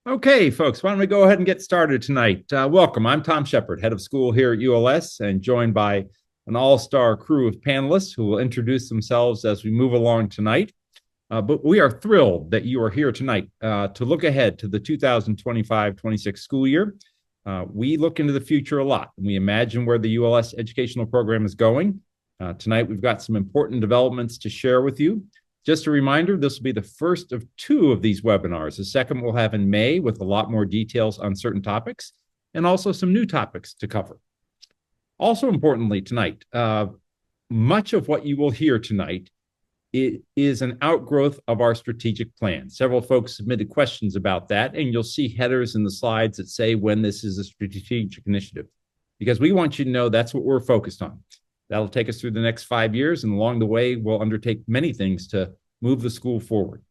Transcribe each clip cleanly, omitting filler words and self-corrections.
Okay, folks, why don't we go ahead and get started tonight? Welcome. I'm Tom Shepard, head of school here at ULS, and joined by an all-star crew of panelists who will introduce themselves as we move along tonight. But we are thrilled that you are here tonight to look ahead to the 2025-26 school year. We look into the future a lot, and we imagine where the ULS educational program is going. Tonight, we've got some important developments to share with you. Just a reminder, this will be the first of two of these webinars. The second we'll have in May with a lot more details on certain topics and also some new topics to cover. Also importantly tonight, much of what you will hear tonight is an outgrowth of our strategic plan. Several folks submitted questions about that, and you'll see headers in the slides that say when this is a strategic initiative, because we want you to know that's what we're focused on. That'll take us through the next 5 years, and along the way, we'll undertake many things to move the school forward.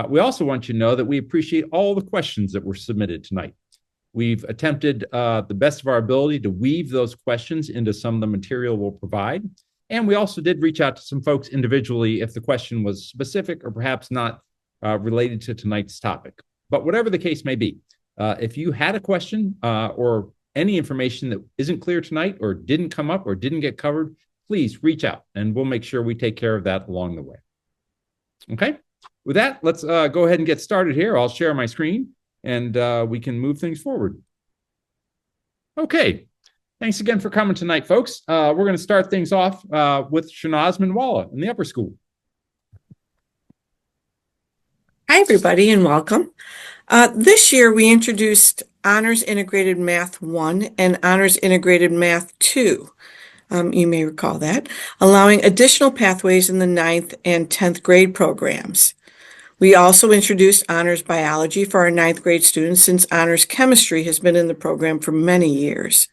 We also want you to know that we appreciate all the questions that were submitted tonight. We've attempted the best of our ability to weave those questions into some of the material we'll provide. And we also did reach out to some folks individually if the question was specific or perhaps not related to tonight's topic. But whatever the case may be, if you had a question or any information that isn't clear tonight or didn't come up or didn't get covered, please reach out and we'll make sure we take care of that along the way. Okay, with that, let's go ahead and get started here. I'll share my screen and we can move things forward. Okay, thanks again for coming tonight, folks. We're going to start things off with Shanaz Manwala in the upper school. Hi, everybody, and welcome. This year, we introduced Honors Integrated Math 1 and Honors Integrated Math 2. You may recall that, allowing additional pathways in the 9th and 10th grade programs. We also introduced Honors Biology for our 9th grade students since Honors Chemistry has been in the program for many years.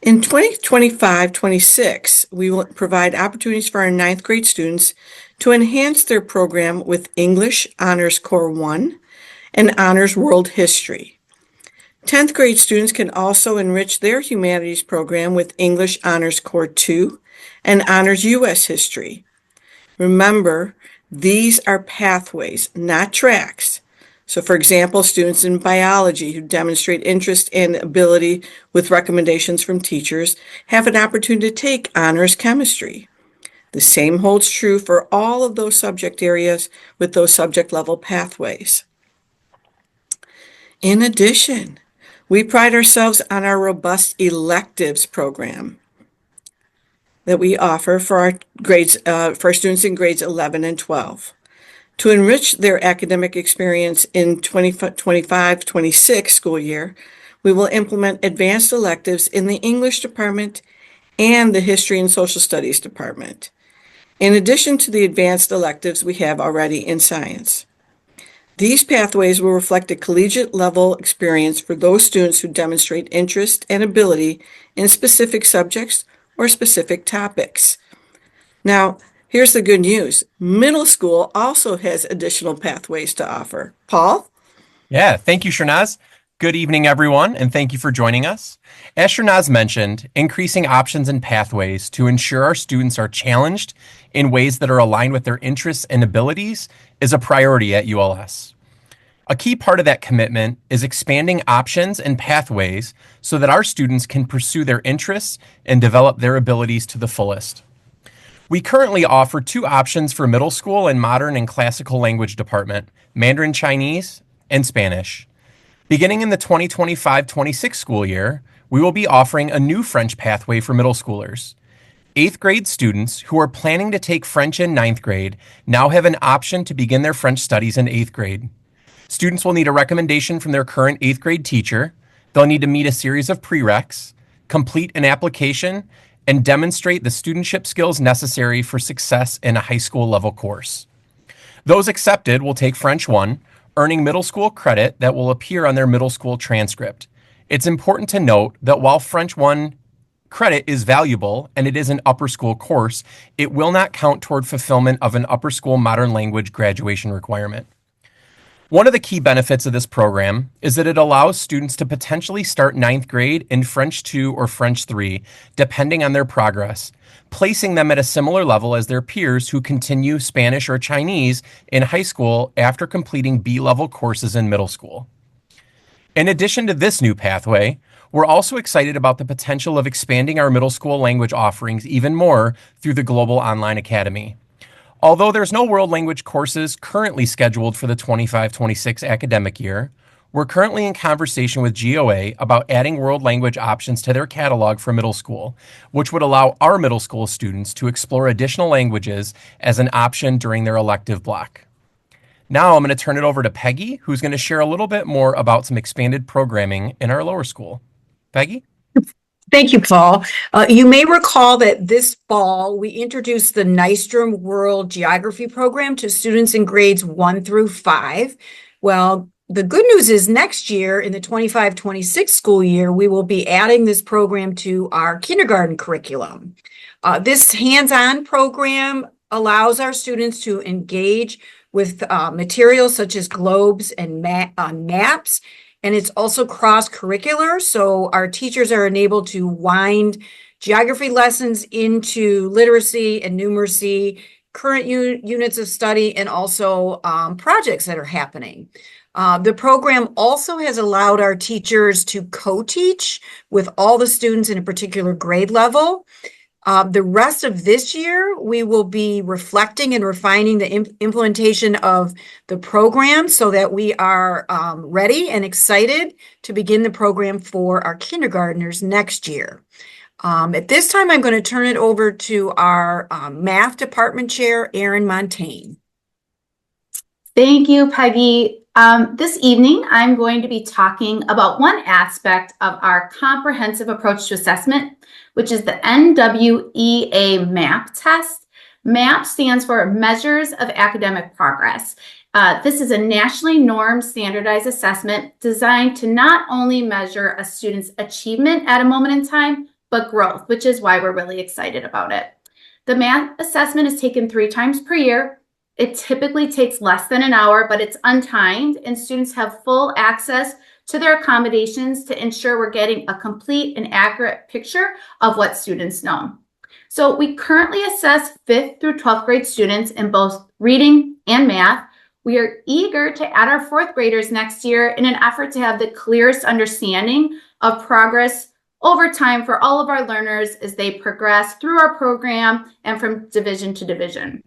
In 2025-26, we will provide opportunities for our 9th grade students to enhance their program with English Honors Core 1 and Honors World History. 10th grade students can also enrich their humanities program with English Honors Core 2 and Honors U.S. History. Remember, these are pathways, not tracks. So, for example, students in biology who demonstrate interest and ability with recommendations from teachers have an opportunity to take Honors Chemistry. The same holds true for all of those subject areas with those subject level pathways. In addition, we pride ourselves on our robust electives program that we offer for our students in grades 11 and 12. To enrich their academic experience in 2025-26 school year, we will implement advanced electives in the English department and the History and Social Studies department, in addition to the advanced electives we have already in science. These pathways will reflect a collegiate level experience for those students who demonstrate interest and ability in specific subjects or specific topics. Now, here's the good news. Middle school also has additional pathways to offer. Paul? Yeah, thank you, Shanaz. Good evening, everyone, and thank you for joining us. As Shanaz mentioned, increasing options and pathways to ensure our students are challenged in ways that are aligned with their interests and abilities is a priority at ULS. A key part of that commitment is expanding options and pathways so that our students can pursue their interests and develop their abilities to the fullest. We currently offer 2 options for middle school and modern and classical language department, Mandarin Chinese and Spanish. Beginning in the 2025-26 school year, we will be offering a new French pathway for middle schoolers. 8th grade students who are planning to take French in 9th grade now have an option to begin their French studies in 8th grade. Students will need a recommendation from their current 8th grade teacher. They'll need to meet a series of prereqs, complete an application, and demonstrate the studentship skills necessary for success in a high school level course. Those accepted will take French 1, earning middle school credit that will appear on their middle school transcript. It's important to note that while French 1 credit is valuable and it is an upper school course, it will not count toward fulfillment of an upper school modern language graduation requirement. One of the key benefits of this program is that it allows students to potentially start 9th grade in French 2 or French 3, depending on their progress, placing them at a similar level as their peers who continue Spanish or Chinese in high school after completing B-level courses in middle school. In addition to this new pathway, we're also excited about the potential of expanding our middle school language offerings even more through the Global Online Academy. Although there's no world language courses currently scheduled for the 25-26 academic year, we're currently in conversation with GOA about adding world language options to their catalog for middle school, which would allow our middle school students to explore additional languages as an option during their elective block. Now I'm going to turn it over to Peggy, who's going to share a little bit more about some expanded programming in our lower school. Peggy? Thank you, Paul. You may recall that this fall, we introduced the Nystrom World Geography program to students in grades 1 through 5. Well, the good news is next year in the 25-26 school year, we will be adding this program to our kindergarten curriculum. This hands-on program allows our students to engage with materials such as globes and maps. And it's also cross-curricular, so our teachers are enabled to wind geography lessons into literacy and numeracy, current units of study, and also projects that are happening. The program also has allowed our teachers to co-teach with all the students in a particular grade level. The rest of this year, we will be reflecting and refining the implementation of the program so that we are ready and excited to begin the program for our kindergartners next year. At this time, I'm going to turn it over to our math department chair, Erin Montaigne. Thank you, Peggy. This evening, I'm going to be talking about one aspect of our comprehensive approach to assessment, which is the NWEA MAP test. MAP stands for Measures of Academic Progress. This is a nationally normed standardized assessment designed to not only measure a student's achievement at a moment in time, but growth, which is why we're really excited about it. The MAP assessment is taken 3 times per year. It typically takes less than an hour, but it's untimed, and students have full access to their accommodations to ensure we're getting a complete and accurate picture of what students know. So we currently assess 5th through 12th grade students in both reading and math. We are eager to add our 4th graders next year in an effort to have the clearest understanding of progress over time for all of our learners as they progress through our program and from division to division.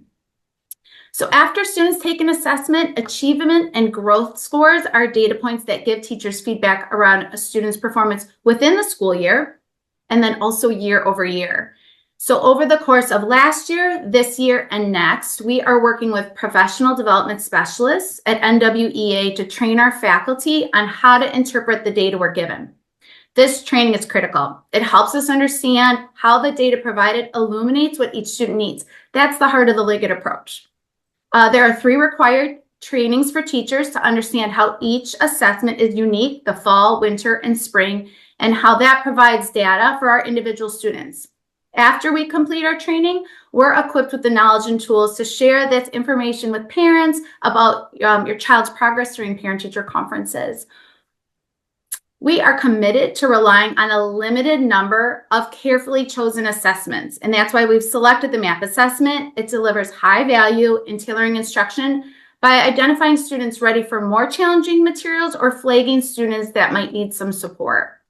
So after students take an assessment, achievement and growth scores are data points that give teachers feedback around a student's performance within the school year and then also year over year. So over the course of last year, this year, and next, we are working with professional development specialists at NWEA to train our faculty on how to interpret the data we're given. This training is critical. It helps us understand how the data provided illuminates what each student needs. That's the heart of the Liggett Approach. There are 3 required trainings for teachers to understand how each assessment is unique, the fall, winter, and spring, and how that provides data for our individual students. After we complete our training, we're equipped with the knowledge and tools to share this information with parents about your child's progress during parent-teacher conferences. We are committed to relying on a limited number of carefully chosen assessments, and that's why we've selected the MAP assessment. It delivers high value in tailoring instruction by identifying students ready for more challenging materials or flagging students that might need some support.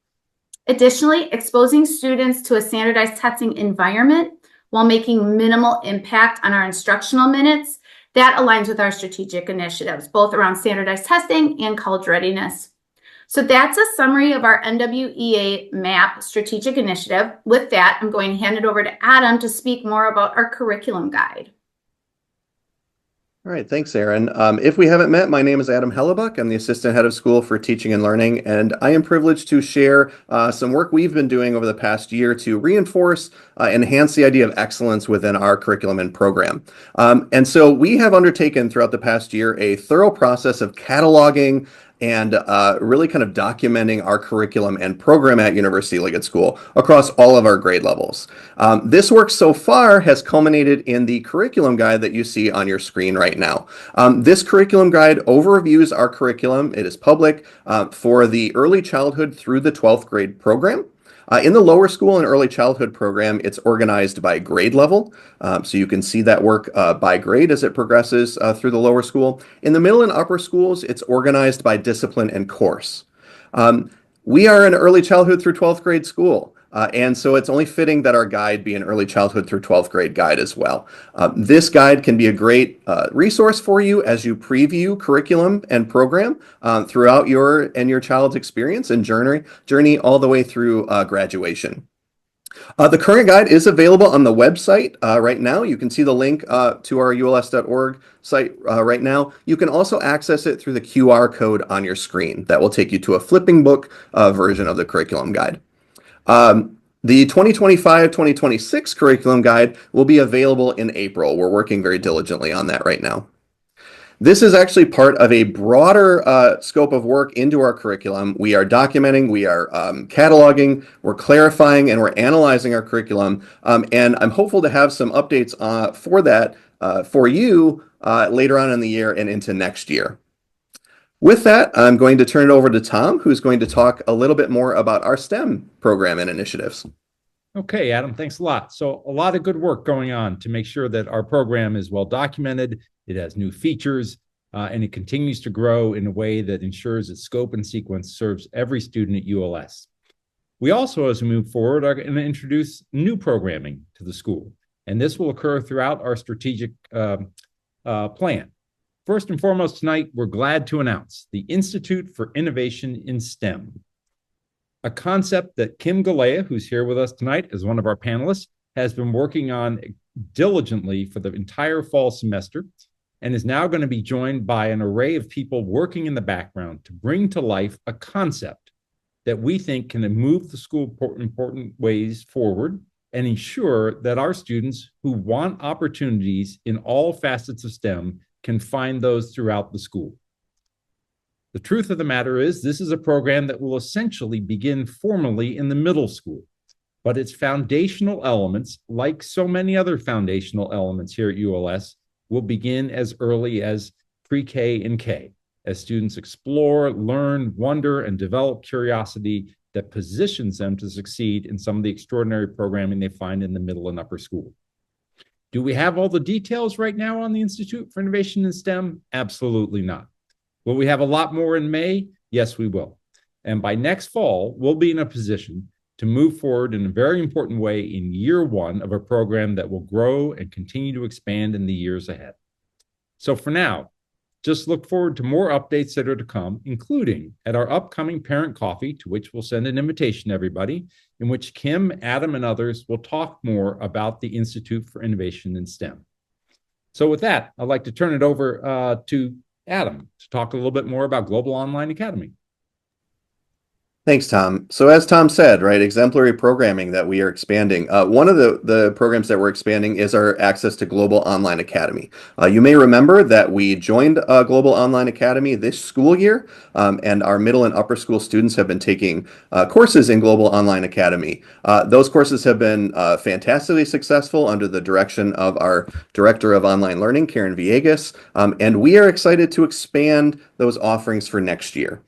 Additionally, exposing students to a standardized testing environment while making minimal impact on our instructional minutes, that aligns with our strategic initiatives, both around standardized testing and college readiness. So that's a summary of our NWEA MAP strategic initiative. With that, I'm going to hand it over to Adam to speak more about our curriculum guide. All right, thanks, Erin. If we haven't met, my name is Adam Hellebuck. I'm the Assistant Head of School for Teaching and Learning, and I am privileged to share some work we've been doing over the past year to reinforce, enhance the idea of excellence within our curriculum and program. And so we have undertaken throughout the past year a thorough process of cataloging and really kind of documenting our curriculum and program at University Liggett School across all of our grade levels. This work so far has culminated in the curriculum guide that you see on your screen right now. This curriculum guide overviews our curriculum. It is public for the early childhood through the 12th grade program. In the lower school and early childhood program, it's organized by grade level. So you can see that work by grade as it progresses through the lower school. In the middle and upper schools, it's organized by discipline and course. We are an early childhood through 12th grade school. And so it's only fitting that our guide be an early childhood through 12th grade guide as well. This guide can be a great resource for you as you preview curriculum and program throughout your child's experience and journey all the way through graduation. The current guide is available on the website right now. You can see the link to our uls.org site right now. You can also access it through the QR code on your screen. That will take you to a flipping book version of the curriculum guide. The 2025-2026 curriculum guide will be available in April. We're working very diligently on that right now. This is actually part of a broader scope of work into our curriculum. We are documenting, we are cataloging, we're clarifying, and we're analyzing our curriculum. And I'm hopeful to have some updates for that for you later on in the year and into next year. With that, I'm going to turn it over to Tom, who's going to talk a little bit more about our STEM program and initiatives. Okay, Adam, thanks a lot. So a lot of good work going on to make sure that our program is well documented, it has new features, and it continues to grow in a way that ensures its scope and sequence serves every student at ULS. We also, as we move forward, are going to introduce new programming to the school, and this will occur throughout our strategic plan. First and foremost tonight, we're glad to announce the Institute for Innovation in STEM, a concept that Kim Galea, who's here with us tonight as one of our panelists, has been working on diligently for the entire fall semester and is now going to be joined by an array of people working in the background to bring to life a concept that we think can move the school important ways forward and ensure that our students who want opportunities in all facets of STEM can find those throughout the school. The truth of the matter is, this is a program that will essentially begin formally in the middle school, but its foundational elements, like so many other foundational elements here at ULS, will begin as early as pre-K and K, as students explore, learn, wonder, and develop curiosity that positions them to succeed in some of the extraordinary programming they find in the middle and upper school. Do we have all the details right now on the Institute for Innovation in STEM? Absolutely not. Will we have a lot more in May? Yes, we will. And by next fall, we'll be in a position to move forward in a very important way in year one of a program that will grow and continue to expand in the years ahead. So for now, just look forward to more updates that are to come, including at our upcoming parent coffee, to which we'll send an invitation to everybody, in which Kim, Adam, and others will talk more about the Institute for Innovation in STEM. So with that, I'd like to turn it over to Adam to talk a little bit more about Global Online Academy. Thanks, Tom. So as Tom said, right, exemplary programming that we are expanding. One of the programs that we're expanding is our access to Global Online Academy. You may remember that we joined Global Online Academy this school year, and our middle and upper school students have been taking courses in Global Online Academy. Those courses have been fantastically successful under the direction of our Director of Online Learning, Karen Villegas, and we are excited to expand those offerings for next year.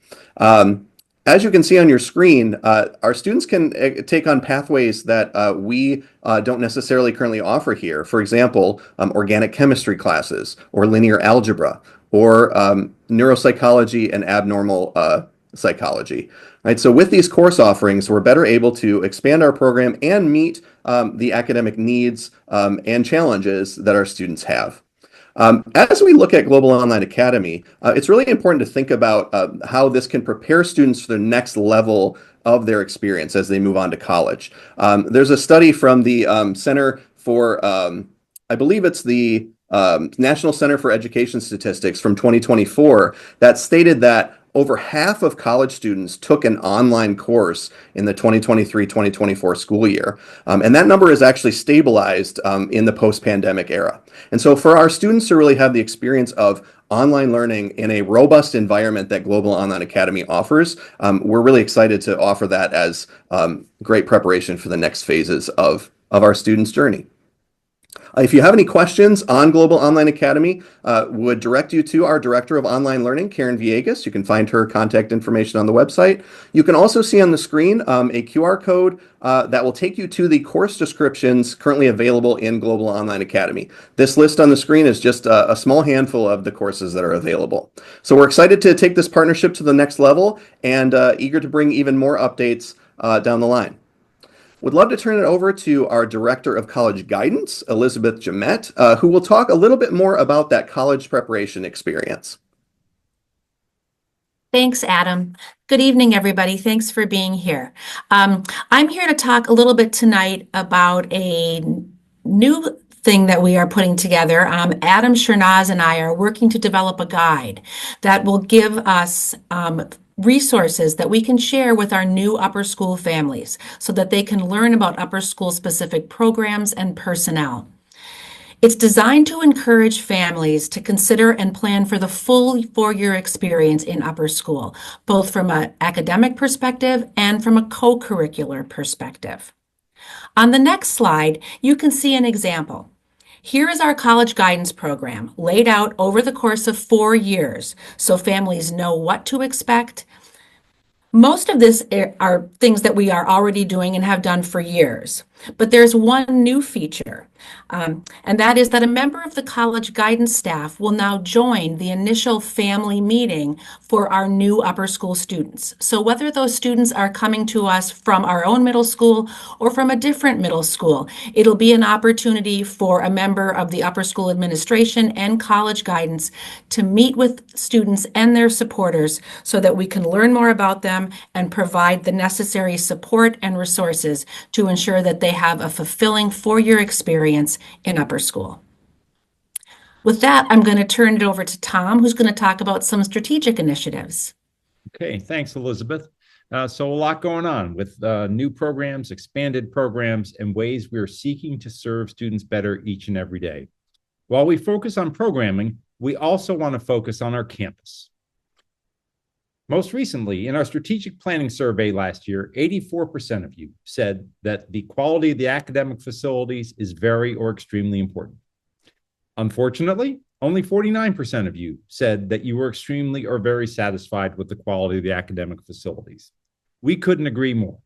As you can see on your screen, our students can take on pathways that we don't necessarily currently offer here. For example, organic chemistry classes, or linear algebra, or neuropsychology and abnormal psychology. Right? So with these course offerings, we're better able to expand our program and meet the academic needs and challenges that our students have. As we look at Global Online Academy, it's really important to think about how this can prepare students for the next level of their experience as they move on to college. There's a study from the Center for, I believe it's the National Center for Education Statistics from 2024 that stated that over half of college students took an online course in the 2023-2024 school year. And that number is actually stabilized in the post-pandemic era. And so for our students to really have the experience of online learning in a robust environment that Global Online Academy offers, we're really excited to offer that as great preparation for the next phases of our students' journey. If you have any questions on Global Online Academy, would direct you to our Director of Online Learning, Karen Villegas. You can find her contact information on the website. You can also see on the screen a QR code that will take you to the course descriptions currently available in Global Online Academy. This list on the screen is just a small handful of the courses that are available. So we're excited to take this partnership to the next level and eager to bring even more updates down the line. Would love to turn it over to our Director of College Guidance, Elizabeth Jamette, who will talk a little bit more about that college preparation experience. Thanks, Adam. Good evening, everybody. Thanks for being here. I'm here to talk a little bit tonight about a new thing that we are putting together. Adam Shernaz and I are working to develop a guide that will give us resources that we can share with our new upper school families so that they can learn about upper school specific programs and personnel. It's designed to encourage families to consider and plan for the full four-year experience in upper school, both from an academic perspective and from a co-curricular perspective. On the next slide, you can see an example. Here is our college guidance program laid out over the course of 4 years so families know what to expect. Most of this are things that we are already doing and have done for years, but there's one new feature, and that is that a member of the college guidance staff will now join the initial family meeting for our new upper school students. So whether those students are coming to us from our own middle school or from a different middle school, it'll be an opportunity for a member of the upper school administration and college guidance to meet with students and their supporters so that we can learn more about them and provide the necessary support and resources to ensure that they have a fulfilling four-year experience in upper school. With that, I'm going to turn it over to Tom, who's going to talk about some strategic initiatives. Okay, thanks, Elizabeth. So a lot going on with new programs, expanded programs, and ways we are seeking to serve students better each and every day. While we focus on programming, we also want to focus on our campus. Most recently, in our strategic planning survey last year, 84% of you said that the quality of the academic facilities is very or extremely important. Unfortunately, only 49% of you said that you were extremely or very satisfied with the quality of the academic facilities. We couldn't agree more.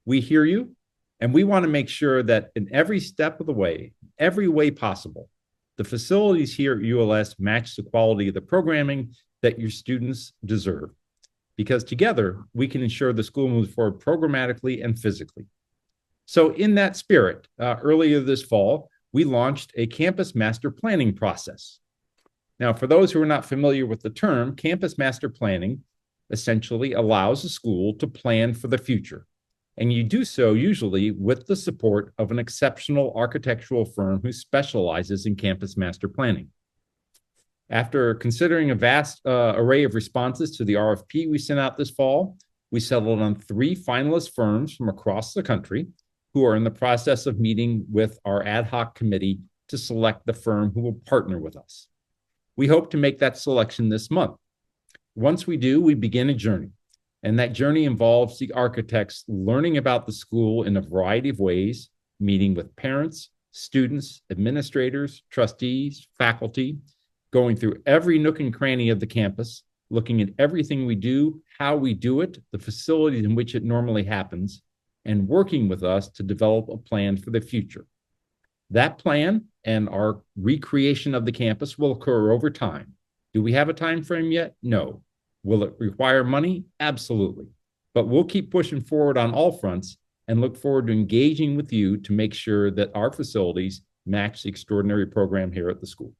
We hear you, and we want to make sure that in every step of the way, every way possible, the facilities here at ULS match the quality of the programming that your students deserve. Because together, we can ensure the school moves forward programmatically and physically. So in that spirit, earlier this fall, we launched a campus master planning process. Now, for those who are not familiar with the term, campus master planning essentially allows a school to plan for the future. And you do so usually with the support of an exceptional architectural firm who specializes in campus master planning. After considering a vast array of responses to the RFP we sent out this fall, we settled on 3 finalist firms from across the country who are in the process of meeting with our ad hoc committee to select the firm who will partner with us. We hope to make that selection this month. Once we do, we begin a journey, and that journey involves the architects learning about the school in a variety of ways, meeting with parents, students, administrators, trustees, faculty, going through every nook and cranny of the campus, looking at everything we do, how we do it, the facilities in which it normally happens, and working with us to develop a plan for the future. That plan and our recreation of the campus will occur over time. Do we have a time frame yet? No. Will it require money? Absolutely. But we'll keep pushing forward on all fronts and look forward to engaging with you to make sure that our facilities match the extraordinary program here at the school.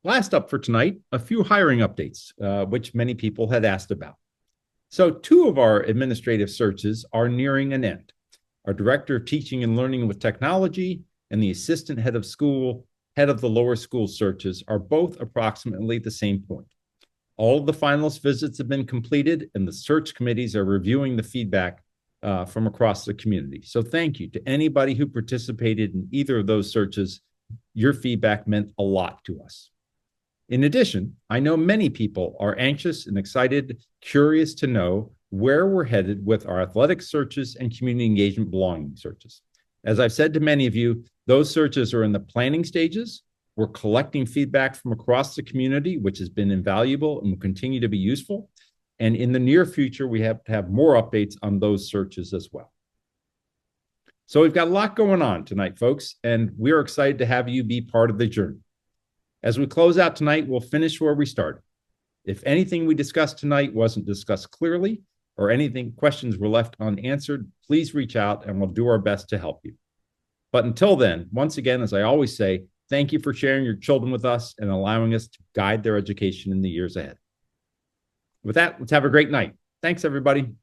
Last up for tonight, a few hiring updates, which many people had asked about. So 2 of our administrative searches are nearing an end. Our Director of Teaching and Learning with Technology and the Assistant Head of School, Head of the Lower School searches are both approximately the same point. All of the finalist visits have been completed and the search committees are reviewing the feedback from across the community. So thank you to anybody who participated in either of those searches. Your feedback meant a lot to us. In addition, I know many people are anxious and excited, curious to know where we're headed with our athletic searches and community engagement belonging searches. As I've said to many of you, those searches are in the planning stages. We're collecting feedback from across the community, which has been invaluable and will continue to be useful. And in the near future, we have to have more updates on those searches as well. So we've got a lot going on tonight, folks, and we're excited to have you be part of the journey. As we close out tonight, we'll finish where we started. If anything we discussed tonight wasn't discussed clearly or anything questions were left unanswered, please reach out and we'll do our best to help you. But until then, once again, as I always say, thank you for sharing your children with us and allowing us to guide their education in the years ahead. With that, let's have a great night. Thanks, everybody.